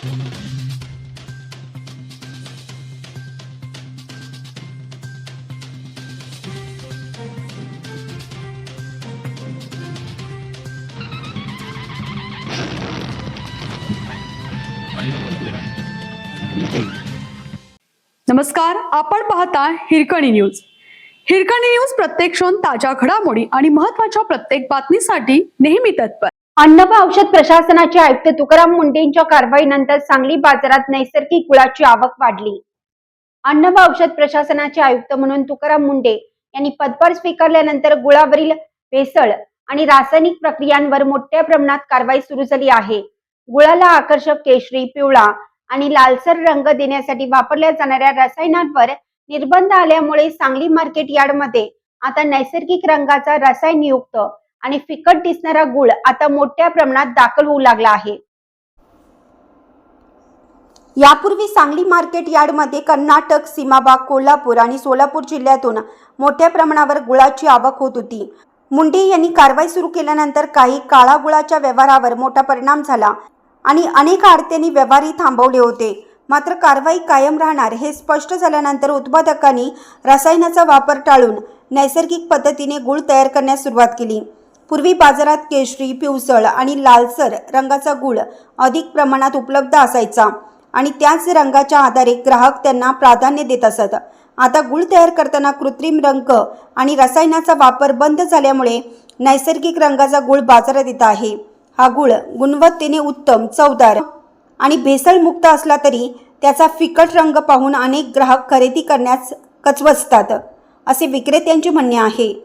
नमस्कार, आपण पाहता हिरकणी न्यूज. हिरकणी न्यूज प्रत्येक क्षण ताज्या घडामोडी आणि महत्त्वाच्या प्रत्येक बातमीसाठी नेहमी तत्पर. अन्न व औषध प्रशासनाचे आयुक्त तुकाराम मुंढेंच्या कारवाईनंतर सांगली बाजारात नैसर्गिक गुळाची आवक वाढली. अन्न व औषध प्रशासनाचे आयुक्त म्हणून तुकाराम मुंढे यांनी पदभार स्वीकारल्यानंतर गुळावरील भेसळ आणि रासायनिक प्रक्रियांवर मोठ्या प्रमाणात कारवाई सुरू झाली आहे. गुळाला आकर्षक केशरी, पिवळा आणि लालसर रंग देण्यासाठी वापरल्या जाणाऱ्या रसायनांवर निर्बंध आल्यामुळे सांगली मार्केट यार्डमध्ये आता नैसर्गिक रंगाचा रसायनयुक्त आणि फिकट दिसणारा गुळ आता मोठ्या प्रमाणात दाखल होऊ लागला आहे. यापूर्वी सांगली मार्केट यार्डमध्ये कर्नाटक, सीमाभाग, कोल्हापूर आणि सोलापूर जिल्ह्यातून मोठ्या प्रमाणावर गुळाची आवक होत होती. मुंढे यांनी कारवाई सुरू केल्यानंतर काही काळा गुळाच्या व्यवहारावर मोठा परिणाम झाला आणि अनेक आडत्यांनी व्यवहारही थांबवले होते. मात्र कारवाई कायम राहणार हे स्पष्ट झाल्यानंतर उत्पादकांनी रसायनाचा वापर टाळून नैसर्गिक पद्धतीने गुळ तयार करण्यास सुरुवात केली. पूर्वी बाजारात केशरी, पिवसळ आणि लालसर रंगाचा गुळ अधिक प्रमाणात उपलब्ध असायचा आणि त्याच रंगाच्या आधारे ग्राहक त्यांना प्राधान्य देत असत. आता गुळ तयार करताना कृत्रिम रंग आणि रसायनाचा वापर बंद झाल्यामुळे नैसर्गिक रंगाचा गुळ बाजारात येत आहे. हा गुळ गुणवत्तेने उत्तम, चवदार आणि भेसळमुक्त असला तरी त्याचा फिकट रंग पाहून अनेक ग्राहक खरेदी करण्यास कचवचतात, असे विक्रेत्यांचे म्हणणे आहे.